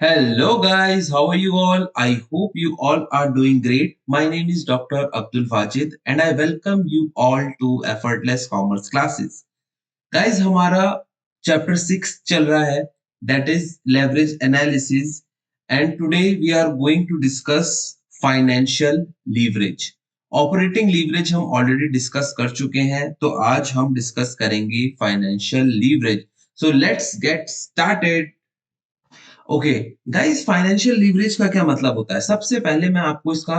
Hello guys, how are you all? I hope you all are doing great. My name is Dr. Abdul Wajid and I welcome you all to Effortless Commerce Classes. Guys, हमारा chapter 6 चल रहा है, that is leverage analysis, and today we are going to discuss financial leverage. Operating leverage हम already discuss कर चुके हैं, तो आज हम discuss करेंगे financial leverage. So let's get started. Okay guys, financial leverage का क्या मतलब होता है? सबसे पहले मैं आपको इसका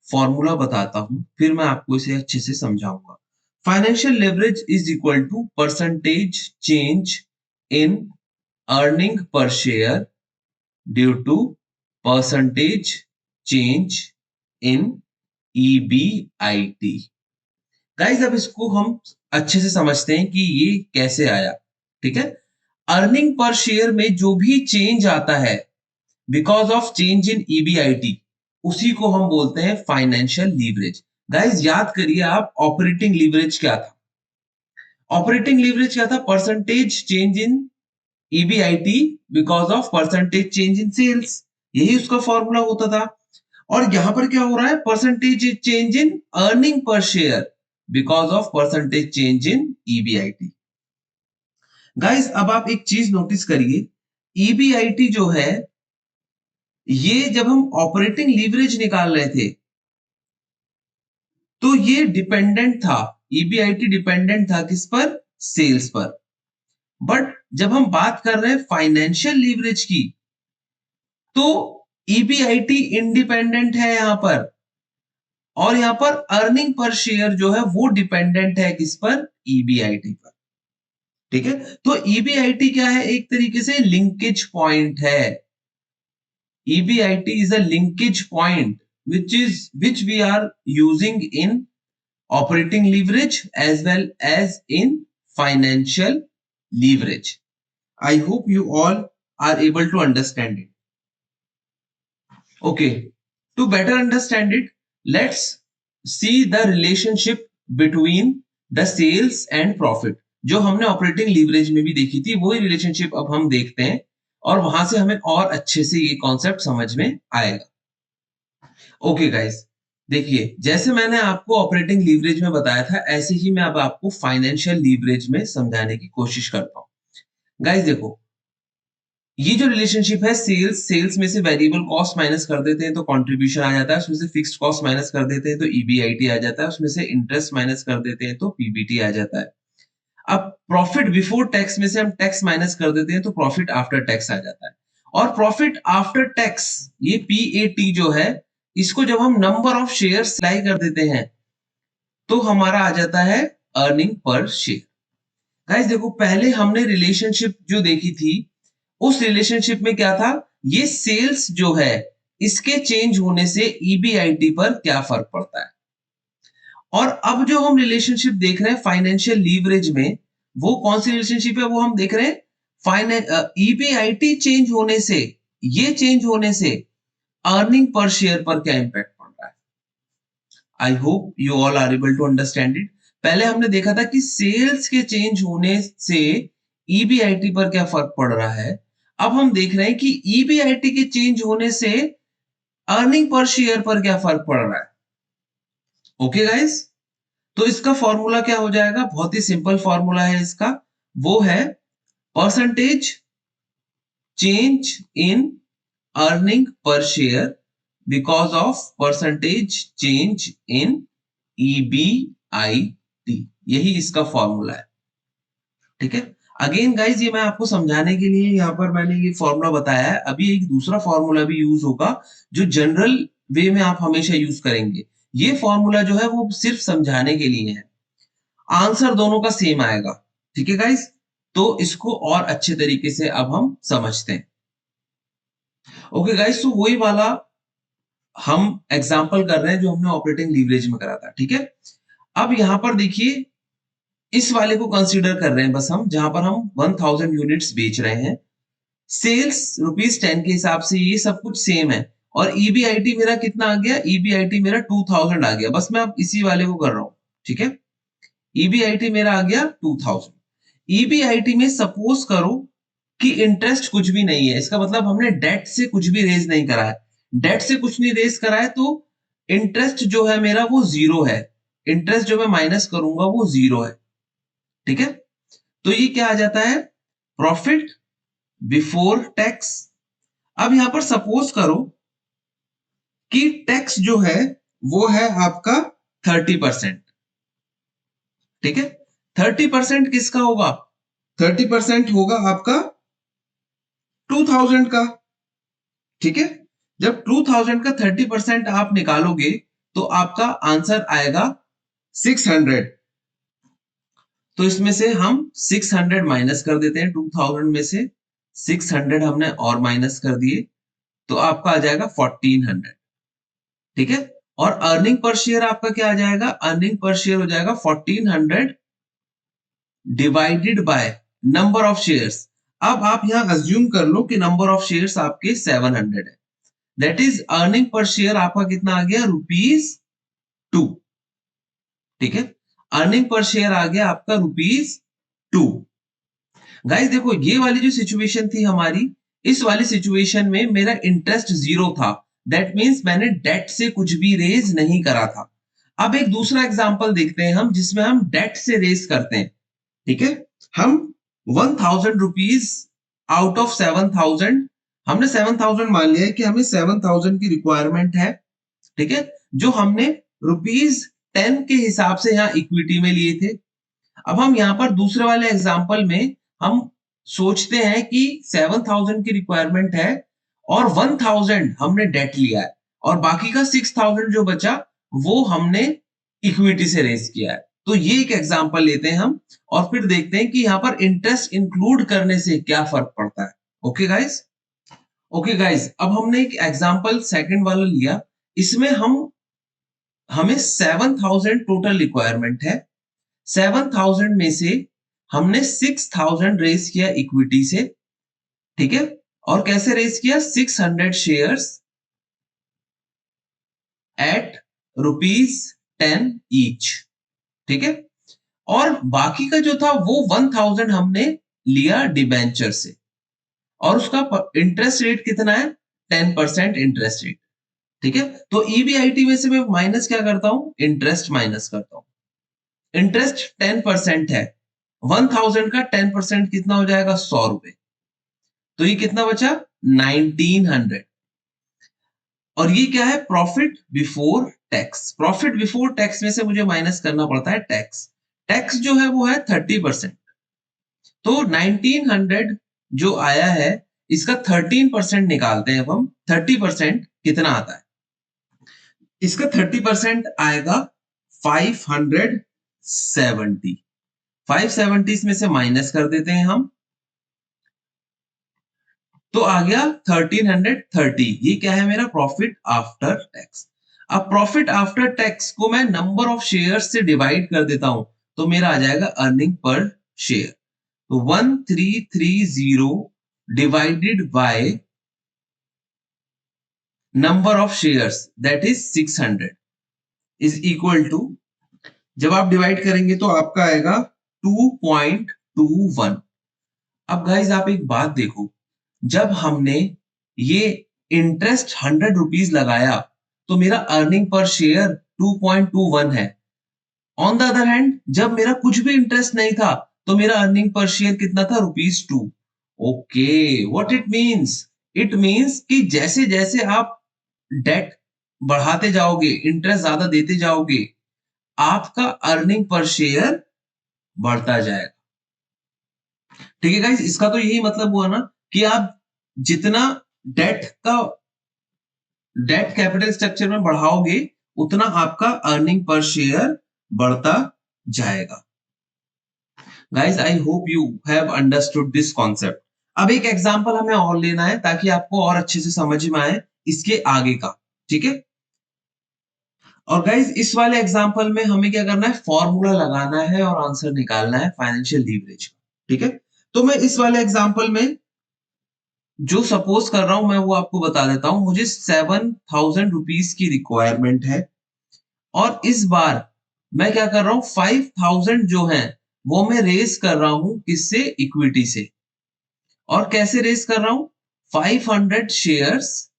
फॉर्मूला बताता हूं, फिर मैं आपको इसे अच्छे से समझाऊंगा। Financial leverage is equal to percentage change in earning per share due to percentage change in EBIT. Guys, अब इसको हम अच्छे से समझते हैं कि ये कैसे आया। ठीक है, अर्निंग पर शेयर में जो भी चेंज आता है because of change in EBIT, उसी को हम बोलते हैं फाइनेंशियल लीवरेज। गाइस, याद करिए आप, ऑपरेटिंग लीवरेज क्या था? ऑपरेटिंग लीवरेज क्या था? Percentage change in EBIT because of percentage change in sales, यही उसका फॉर्मूला होता था। और यहां पर क्या हो रहा है? Percentage change in earning per share because of percentage change in EBIT. Guys, अब आप एक चीज नोटिस करिए, ईबीआईटी जो है, ये जब हम ऑपरेटिंग लीवरेज निकाल रहे थे तो ये डिपेंडेंट था, ईबीआईटी डिपेंडेंट था किस पर? सेल्स पर। बट जब हम बात कर रहे हैं फाइनेंशियल लीवरेज की, तो ईबीआईटी इंडिपेंडेंट है यहां पर, और यहां पर अर्निंग पर शेयर जो है वो डिपेंडेंट है किस पर? ईबीआईटी पर। ठीक है, तो ईबीआईटी क्या है? एक तरीके से लिंकेज पॉइंट है। EBIT is a linkage point which we are using in operating leverage as well as in financial leverage. I hope you all are able to understand it. Okay, to better understand it, let's see the relationship between the sales and profit. जो हमने operating leverage में भी देखी थी, वही relationship अब हम देखते हैं, और वहां से हमें और अच्छे से ये कॉन्सेप्ट समझ में आएगा। ओके गाइस, देखिए, जैसे मैंने आपको ऑपरेटिंग लीवरेज में बताया था, ऐसे ही मैं अब आपको फाइनेंशियल लीवरेज में समझाने की कोशिश करता हूँ। गाइस देखो, ये जो रिलेशनशिप है, सेल्स में से वेरिएबल कॉस्ट माइनस कर देते हैं तो कंट्रीब्यूशन आ जाता है, उसमें से फिक्स्ड कॉस्ट माइनस कर देते हैं तो ईबीआईटी आ जाता है, उसमें से इंटरेस्ट माइनस कर देते हैं तो पीबीटी आ जाता है। अब प्रॉफिट बिफोर टैक्स में से हम टैक्स माइनस कर देते हैं तो प्रॉफिट आफ्टर टैक्स आ जाता है। और प्रॉफिट आफ्टर टैक्स, ये पीएटी जो है, इसको जब हम नंबर ऑफ शेयर्स अप्लाई कर देते हैं तो हमारा आ जाता है अर्निंग पर शेयर। गाइस देखो, पहले हमने रिलेशनशिप जो देखी थी, उस रिलेशनशिप में क्या था? ये सेल्स जो है, इसके चेंज होने से ईबीआईटी पर क्या फर्क पड़ता है। और अब जो हम रिलेशनशिप देख रहे हैं फाइनेंशियल लीवरेज में, वो कौन सी रिलेशनशिप है? वो हम देख रहे हैं ईबीआईटी चेंज होने से, ये चेंज होने से अर्निंग पर शेयर पर क्या इंपैक्ट पड़ रहा है। I hope you all are able to understand it. पहले हमने देखा था कि सेल्स के चेंज होने से ईबीआईटी पर क्या फर्क पड़ रहा है। अब हम देख रहे हैं कि ईबीआईटी के चेंज होने से अर्निंग पर शेयर पर क्या फर्क पड़ रहा है। ओके गाइस, तो इसका फॉर्मूला क्या हो जाएगा? बहुत ही सिंपल फॉर्मूला है इसका, वो है percentage change in earning per share because of percentage change in EBIT, यही इसका फॉर्मूला है। ठीक है, अगेन गाइज, ये मैं आपको समझाने के लिए यहाँ पर मैंने ये फॉर्मूला बताया है। अभी एक दूसरा फॉर्मूला भी यूज होगा जो जनरल वे में आप हमेशा यूज करेंगे। ये फॉर्मूला जो है वो सिर्फ समझाने के लिए है, आंसर दोनों का सेम आएगा। ठीक है गाइस, तो इसको और अच्छे तरीके से अब हम समझते हैं। ओके गाइस, तो वही वाला हम एग्जांपल कर रहे हैं जो हमने ऑपरेटिंग लीवरेज में करा था। ठीक है, अब यहां पर देखिए, इस वाले को कंसीडर कर रहे हैं बस हम, जहां पर हम 1000 यूनिट्स बेच रहे हैं, सेल्स ₹10 के हिसाब से ये सब कुछ सेम है, और ईबीआईटी मेरा कितना आ गया? ईबीआईटी मेरा 2000 आ गया। बस मैं अब इसी वाले को कर रहा हूं। ठीक है, ईबीआईटी मेरा आ गया 2000। ईबीआईटी में सपोज करो कि इंटरेस्ट कुछ भी नहीं है, इसका मतलब हमने डेट से कुछ भी रेज नहीं करा है। डेट से कुछ नहीं रेज करा है तो इंटरेस्ट जो है मेरा वो जीरो है, इंटरेस्ट जो मैं माइनस करूंगा वो जीरो है। ठीक है, तो ये क्या आ जाता है, प्रॉफिट बिफोर टैक्स। अब यहां पर सपोज करो कि टैक्स जो है वो है आपका 30%। ठीक है, 30% किसका होगा, 30% होगा आपका 2000 का। ठीक है, जब 2000 का 30% आप निकालोगे तो आपका आंसर आएगा 600। तो इसमें से हम 600 माइनस कर देते हैं 2000 में से, 600 हमने और माइनस कर दिए तो आपका आ जाएगा 1400। ठीक है, और अर्निंग पर शेयर आपका क्या आ जाएगा, अर्निंग पर शेयर हो जाएगा 1400 divided by number of shares. अब आप यहां अज्यूम कर लो कि नंबर ऑफ शेयर्स आपके 700 है, that is earning per share आपका कितना आ गया, ₹2। ठीक है, अर्निंग पर शेयर आ गया आपका ₹2। गाइस देखो ये वाली जो सिचुएशन थी हमारी, इस वाली सिचुएशन में मेरा इंटरेस्ट जीरो था, दैट मींस मैंने डेट से कुछ भी रेज नहीं करा था। अब एक दूसरा एग्जांपल देखते हैं हम जिसमें हम डेट से रेज करते हैं। ठीक है, हम 1000 रुपीज आउट ऑफ 7000, हमने 7000 मान लिया है कि हमें 7000 की रिक्वायरमेंट है। ठीक है, जो हमने ₹10 के हिसाब से यहाँ इक्विटी में लिए थे। अब हम यहाँ पर दूसरे वाले एग्जाम्पल में हम सोचते हैं कि 7000 की रिक्वायरमेंट है और 1000 हमने डेट लिया है और बाकी का 6000 जो बचा वो हमने इक्विटी से रेज किया है। तो ये एक एग्जाम्पल लेते हैं हम और फिर देखते हैं कि यहाँ पर इंटरेस्ट इंक्लूड करने से क्या फर्क पड़ता है। ओके गाइस, ओके गाइस, अब हमने एक एग्जाम्पल सेकंड वाला लिया, इसमें हमें 7000 टोटल रिक्वायरमेंट है। 7000 में से हमने 6000 रेज किया इक्विटी से। ठीक है, और कैसे रेज किया, 600 शेयर्स एट ₹10 ईच। ठीक है, और बाकी का जो था वो 1000 हमने लिया डिबेंचर से और उसका इंटरेस्ट रेट कितना है, 10% इंटरेस्ट रेट। ठीक है, तो ईबीआईटी में से मैं माइनस क्या करता हूं, इंटरेस्ट माइनस करता हूं। इंटरेस्ट 10% है, 1000 का 10% कितना हो जाएगा, ₹100। तो ये कितना बचा, 1900। और ये क्या है, profit before tax. Profit before tax में से मुझे माइनस करना पड़ता है टैक्स। टैक्स जो है वो है 30%। तो 1900 जो आया है इसका 13% निकालते हैं अब हम। 30% कितना आता है, इसका 30% आएगा 570। 570 इसमें से माइनस कर देते हैं हम, तो आ गया 1330। ये क्या है, मेरा प्रॉफिट आफ्टर टैक्स। अब प्रॉफिट आफ्टर टैक्स को मैं नंबर ऑफ शेयर से डिवाइड कर देता हूं तो मेरा आ जाएगा अर्निंग पर शेयर। तो 1330 divided by number of shares that is 600 is equal to, जब आप डिवाइड करेंगे तो आपका आएगा 2.21। अब गाइज आप एक बात देखो, जब हमने ये इंटरेस्ट 100 रुपीज लगाया तो मेरा अर्निंग पर शेयर 2.21 है। ऑन द अदर हैंड जब मेरा कुछ भी इंटरेस्ट नहीं था तो मेरा अर्निंग पर शेयर कितना था, ₹2। Okay, what it means, it means कि जैसे जैसे आप डेट बढ़ाते जाओगे, इंटरेस्ट ज्यादा देते जाओगे, आपका अर्निंग पर शेयर बढ़ता जाएगा। ठीक है गाइस, इसका तो यही मतलब हुआ ना कि आप जितना डेट का डेट कैपिटल स्ट्रक्चर में बढ़ाओगे उतना आपका अर्निंग पर शेयर बढ़ता जाएगा। Guys I hope you have understood this concept. अब एक एग्जांपल हमें और लेना है ताकि आपको और अच्छे से समझ में आए इसके आगे का। ठीक है, और गाइस इस वाले एग्जांपल में हमें क्या करना है, फॉर्मूला लगाना है और आंसर निकालना है फाइनेंशियल लीवरेज का। ठीक है, तो मैं इस वाले एग्जांपल में जो सपोज कर रहा हूं मैं वो आपको बता देता हूं। मुझे 7000 रुपीज की रिक्वायरमेंट है और इस बार मैं क्या कर रहा हूं, 5000 जो है वो मैं रेज कर रहा हूं किससे, इक्विटी से। और कैसे रेस कर रहा हूं, 500 शेयर्स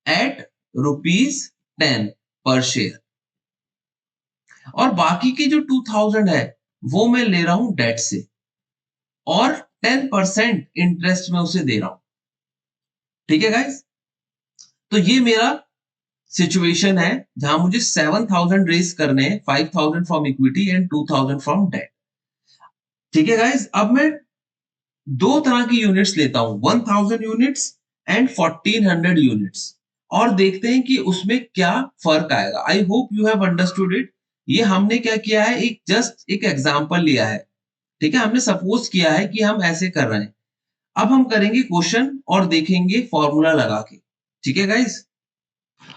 एट ₹10 पर शेयर, और बाकी के जो 2000 है वो मैं ले रहा हूं डेट से, और 10% इंटरेस्ट में उसे दे रहा हूं। ठीक है गाइस, तो ये मेरा सिचुएशन है जहां मुझे 7000 रेस करने हैं, 5000 from equity and 2000 from debt. ठीक है गाइस, अब मैं दो तरह की यूनिट्स लेता हूं, 1000 यूनिट्स एंड 1400 यूनिट्स, और देखते हैं कि उसमें क्या फर्क आएगा। आई hope you have understood it. ये हमने क्या किया है, एक जस्ट एक एग्जांपल लिया है। ठीक है, हमने सपोज किया है कि हम ऐसे कर रहे हैं। अब हम करेंगे क्वेश्चन और देखेंगे फॉर्मूला लगा के। ठीक है गाइस,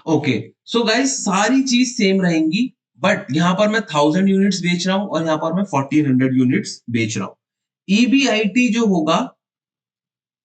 ओके। सो गाइस, सारी चीज सेम रहेंगी, बट यहां पर मैं 1000 यूनिट्स बेच रहा हूं और यहां पर मैं 1400 यूनिट्स बेच रहा हूं। ईबीआईटी जो होगा,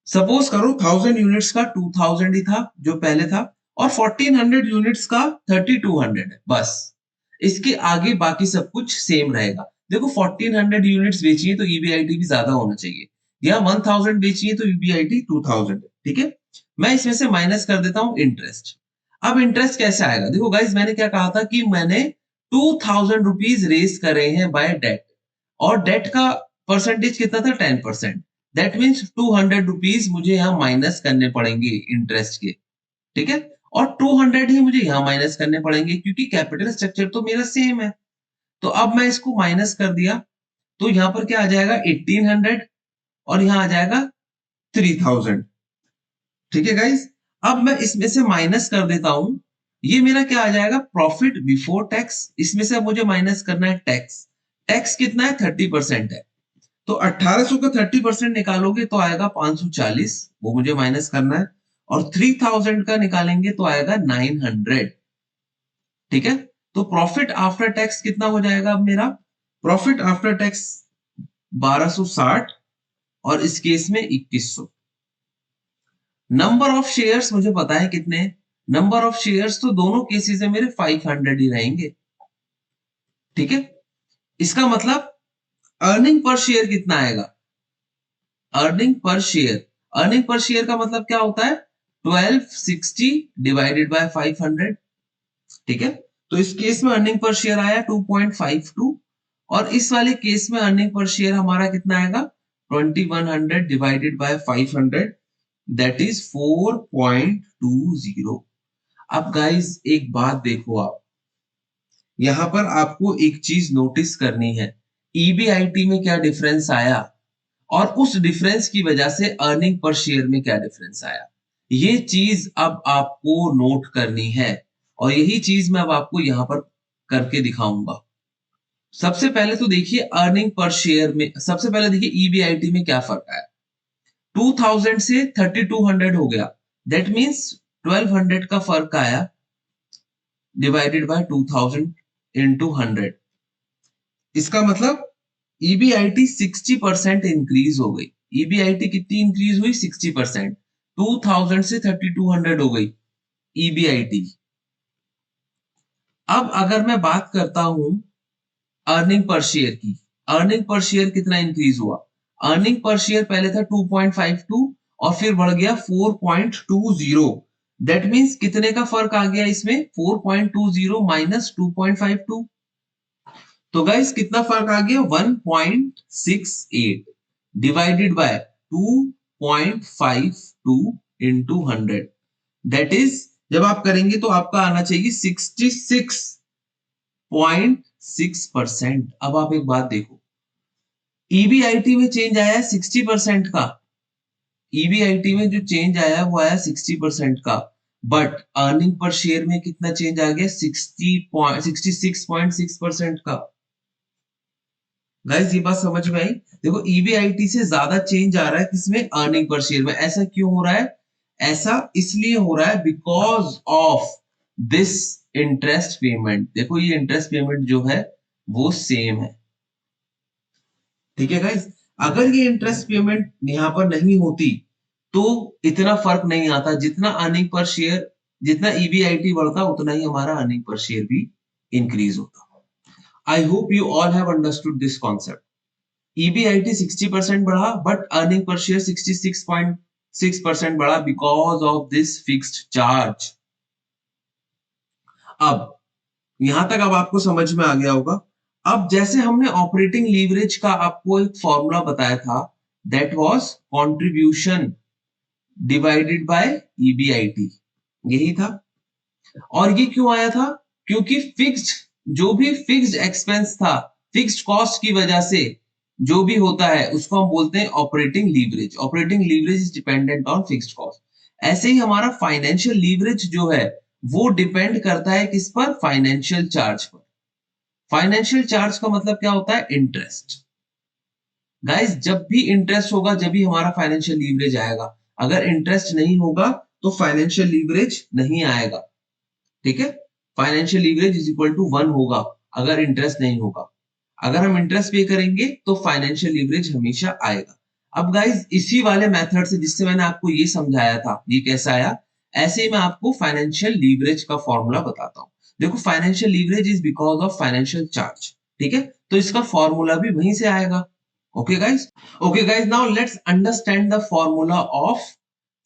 सपोज करो 1000 यूनिट्स का 2000 ही था जो पहले था, और 1400 यूनिट्स का 3200 है बस। इसके आगे बाकी सब कुछ सेम रहेगा। देखो 1400 यूनिट्स बेची है तो ईबीआईटी भी ज्यादा होना चाहिए, या 1000 बेची है तो ईबीआईटी 2000 है। ठीक है, मैं इसमें से माइनस कर देता हूं इंटरेस्ट। अब इंटरेस्ट कैसे आएगा, देखो गाइज, मैंने क्या कहा था कि मैंने 2000 रुपीज रेस करे हैं बाय डेट, और डेट का परसेंटेज कितना था, 10%। दैट मीन्स 200 रुपीज मुझे यहाँ माइनस करने पड़ेंगे इंटरेस्ट के। ठीक है, और 200 ही मुझे यहाँ माइनस करने पड़ेंगे क्योंकि कैपिटल स्ट्रक्चर तो मेरा सेम है। तो अब मैं इसको माइनस कर दिया, तो यहाँ पर क्या आ जाएगा, 1800, और यहाँ आ जाएगा 3000। ठीक है गाइस, अब मैं इसमें से माइनस कर देता हूं, ये मेरा क्या आ जाएगा, प्रॉफिट बिफोर टैक्स। इसमें से मुझे माइनस करना है टैक्स। टैक्स कितना है, 30% है। तो 1800 का 30% निकालोगे तो आएगा 540, वो मुझे माइनस करना है, और 3000 का निकालेंगे तो आएगा 900। ठीक है, तो प्रॉफिट आफ्टर टैक्स कितना हो जाएगा अब मेरा, प्रॉफिट आफ्टर टैक्स 1260, और इस केस में 2100। नंबर ऑफ शेयर्स मुझे पता है कितने, नंबर ऑफ शेयर्स तो दोनों केसेस में मेरे 500 ही रहेंगे। ठीक है, इसका मतलब अर्निंग पर शेयर कितना आएगा, earning per share, earning per share का मतलब क्या होता है, 1260 डिवाइडेड बाय 500। ठीक है, तो इस केस में अर्निंग पर शेयर आया 2.52, और इस वाले केस में अर्निंग पर शेयर हमारा कितना आएगा, 2100 डिवाइडेड बाय 500, दैट इज 4.20। अब गाइस एक बात देखो, आप यहां पर आपको एक चीज नोटिस करनी है, ईबीआईटी में क्या डिफरेंस आया, और उस डिफरेंस की वजह से अर्निंग पर शेयर में क्या डिफरेंस आया, ये चीज अब आपको नोट करनी है, और यही चीज मैं अब आपको यहां पर करके दिखाऊंगा। सबसे पहले तो देखिए अर्निंग पर शेयर में, सबसे पहले देखिए ईबीआईटी में क्या फर्क आया, 2000 से 3200 हो गया, दैट मीन्स 1200 का फर्क आया, डिवाइडेड बाय 2000 इंटू 100। इसका मतलब ईबीआईटी 60% इंक्रीज हो गई। ईबीआईटी कितनी इंक्रीज हुई, 60%, 2000 से 3200 हो गई ईबीआईटी। अब अगर मैं बात करता हूं अर्निंग पर शेयर की, अर्निंग पर शेयर कितना इंक्रीज हुआ, अर्निंग पर शेयर पहले था 2.52 और फिर बढ़ गया 4.20। दैट मींस कितने का फर्क आ गया इसमें, 4.20 माइनस 2.52, तो गाइस कितना फर्क आ गया, 1.68 divided by 2.52 into 100, that is, जब आप करेंगे तो आपका आना चाहिए 66.6%। अब आप एक बात देखो, ईबीआईटी में चेंज आया है 60% का, ईबीआईटी में जो चेंज आया वो आया 60% का, बट अर्निंग पर शेयर में कितना चेंज आ गया, 66.6% का। गाइस ये बात समझ में आई, देखो ईबीआईटी से ज्यादा चेंज आ रहा है किसमें, अर्निंग पर शेयर में। ऐसा क्यों हो रहा है, ऐसा इसलिए हो रहा है because of this interest payment. देखो ये इंटरेस्ट पेमेंट जो है वो सेम है। ठीक है गाइस, अगर ये इंटरेस्ट पेमेंट यहां पर नहीं होती तो इतना फर्क नहीं आता, जितना अर्निंग पर शेयर, जितना ईबीआईटी बढ़ता उतना ही हमारा अर्निंग पर शेयर भी इंक्रीज होता। आई hope you all have understood this concept. EBIT 60% बढ़ा बट अर्निंग पर शेयर 66.6% बढ़ा because of this fixed charge. अब यहां तक अब आपको समझ में आ गया होगा। अब जैसे हमने ऑपरेटिंग लीवरेज का आपको एक फॉर्मूला बताया था, that was contribution divided by EBIT, यही था। और ये क्यों आया था? क्योंकि फिक्स्ड, जो भी फिक्स्ड एक्सपेंस था, फिक्स्ड कॉस्ट की वजह से जो भी होता है उसको हम बोलते हैं operating leverage. Operating leverage is dependent on fixed cost. ऐसे ही हमारा फाइनेंशियल लीवरेज जो है वो डिपेंड करता है किस पर? फाइनेंशियल चार्ज पर। फाइनेंशियल चार्ज का मतलब क्या होता है? इंटरेस्ट। गाइस जब भी इंटरेस्ट होगा जब भी हमारा फाइनेंशियल लीवरेज आएगा। अगर इंटरेस्ट नहीं होगा तो फाइनेंशियल लीवरेज नहीं आएगा। ठीक है, financial leverage is equal to 1 होगा अगर इंटरेस्ट नहीं होगा। अगर हम इंटरेस्ट पे करेंगे तो फाइनेंशियल लीवरेज हमेशा आएगा। अब गाइस इसी वाले मेथड से जिससे मैंने आपको ये समझाया था, ये कैसा आया, ऐसे ही मैं आपको फाइनेंशियल लीवरेज का फॉर्मूला बताता हूं। देखो financial leverage is because of financial charge. ठीक है, तो इसका फॉर्मूला भी वहीं से आएगा। Okay guys, now let's understand the formula of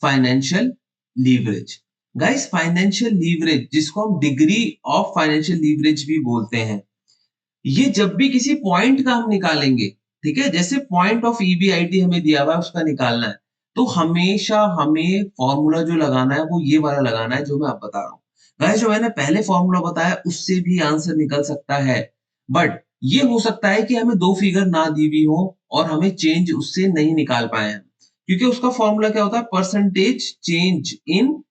financial leverage. Guys financial leverage, जिसको हम डिग्री ऑफ फाइनेंशियल लीवरेज भी बोलते हैं, ये जब भी किसी पॉइंट का हम निकालेंगे, ठीक है, जैसे पॉइंट ऑफ EBIT हमें दिया हुआ है उसका निकालना है, तो हमेशा हमें फॉर्मूला जो लगाना है वो ये वाला लगाना है जो मैं आप बता रहा हूँ। गाइस जो मैंने पहले फॉर्मूला बताया उससे भी आंसर निकल सकता है, बट ये हो सकता है कि हमें दो फिगर ना दी हुई हो और हमें चेंज उससे नहीं निकाल पाए हैं, क्योंकि उसका फॉर्मूला क्या होता है? Percentage change in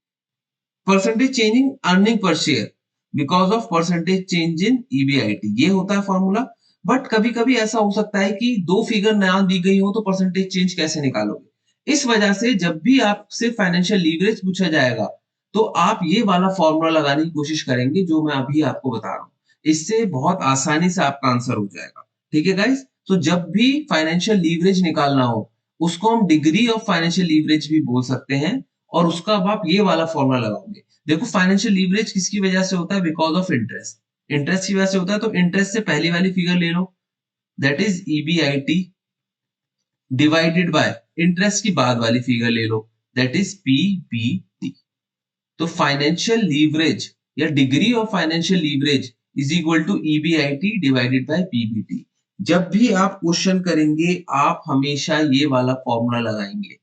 earning per share because of percentage change in EBIT, ये होता है फॉर्मूला। बट कभी कभी ऐसा हो सकता है कि दो फिगर ना दी गई हो तो परसेंटेज चेंज कैसे निकालोगे? इस वजह से जब भी आपसे फाइनेंशियल लीवरेज पूछा जाएगा तो आप ये वाला फॉर्मूला लगाने की कोशिश करेंगे जो मैं अभी आपको बता रहा हूँ। इससे बहुत आसानी से आपका आंसर हो जाएगा। ठीक है गाइस, तो जब भी फाइनेंशियल लीवरेज निकालना हो उसको हम डिग्री ऑफ फाइनेंशियल लीवरेज भी बोल सकते हैं, और उसका अब आप ये वाला फॉर्मूला लगाओगे। देखो फाइनेंशियल लीवरेज किसकी वजह से होता है? Because of interest. इंटरेस्ट की वजह से होता है, तो इंटरेस्ट से पहली वाली फिगर ले लो, that is EBIT divided by interest की बाद वाली फिगर ले लो, दैट इज PBT। तो फाइनेंशियल लीवरेज या degree of financial leverage is equal to EBIT divided by PBT। जब भी आप क्वेश्चन करेंगे आप हमेशा ये वाला फॉर्मूला लगाएंगे।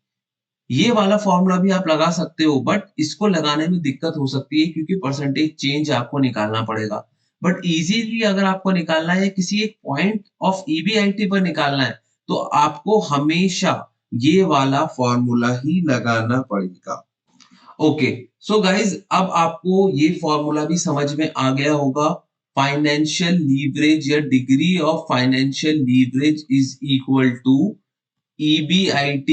ये वाला फॉर्मूला भी आप लगा सकते हो, बट इसको लगाने में दिक्कत हो सकती है क्योंकि परसेंटेज चेंज आपको निकालना पड़ेगा। बट इजीली अगर आपको निकालना है किसी एक पॉइंट ऑफ EBIT पर निकालना है तो आपको हमेशा ये वाला फॉर्मूला ही लगाना पड़ेगा। ओके, सो गाइज अब आपको ये फॉर्मूला भी समझ में आ गया होगा। फाइनेंशियल लीवरेज या degree of financial leverage is equal to EBIT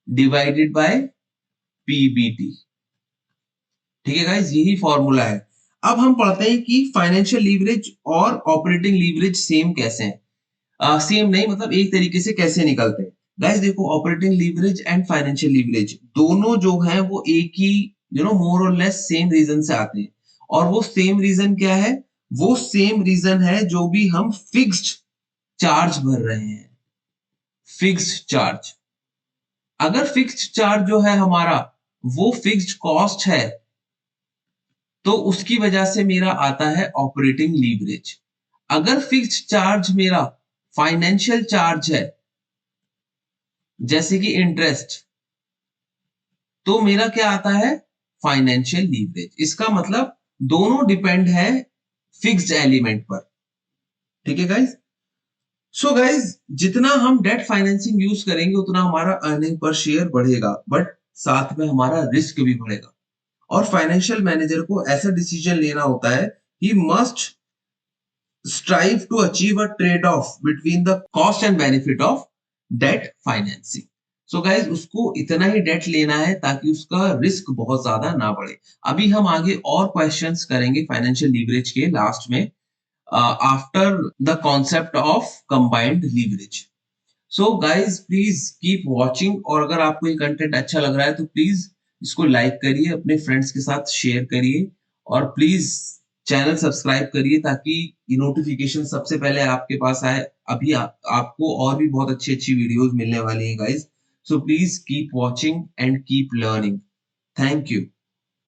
divided by PBT। ठीक है गाइस, यही फॉर्मूला है। अब हम पढ़ते हैं कि फाइनेंशियल लीवरेज और ऑपरेटिंग लीवरेज सेम कैसे हैं। सेम नहीं, मतलब एक तरीके से कैसे निकलते हैं। गाइस देखो, operating leverage and financial leverage दोनों जो है वो एक ही मोर और लेस सेम रीजन से आते हैं। और वो सेम रीजन क्या है? वो सेम रीजन है जो भी हम फिक्स्ड चार्ज भर रहे हैं। फिक्स्ड चार्ज, अगर फिक्स्ड चार्ज जो है हमारा वो फिक्स्ड कॉस्ट है तो उसकी वजह से मेरा आता है ऑपरेटिंग लीवरेज। अगर फिक्स्ड चार्ज मेरा फाइनेंशियल चार्ज है जैसे कि इंटरेस्ट, तो मेरा क्या आता है? Financial leverage. इसका मतलब दोनों डिपेंड है फिक्स्ड एलिमेंट पर। ठीक है गाइस, सो गाइस जितना हम डेट फाइनेंसिंग यूज करेंगे उतना हमारा अर्निंग पर शेयर बढ़ेगा, बट साथ में हमारा रिस्क भी बढ़ेगा। और फाइनेंशियल मैनेजर को ऐसा डिसीजन लेना होता है, he must strive to achieve a trade-off between the cost and benefit of debt financing। So guys उसको इतना ही डेट लेना है ताकि उसका रिस्क बहुत ज्यादा ना बढ़े। अभी हम आगे और क्वेश्चंस करेंगे फाइनेंशियल लीवरेज के लास्ट में, after the concept of combined leverage. So guys please keep watching, और अगर आपको ये कंटेंट अच्छा लग रहा है तो प्लीज इसको लाइक करिए, अपने फ्रेंड्स के साथ शेयर करिए, और प्लीज चैनल सब्सक्राइब करिए ताकि ये नोटिफिकेशन सबसे पहले आपके पास आए। अभी आपको और भी बहुत अच्छी-अच्छी वीडियोज़ मिलने वाली हैं guys. So please keep watching and keep learning. Thank you.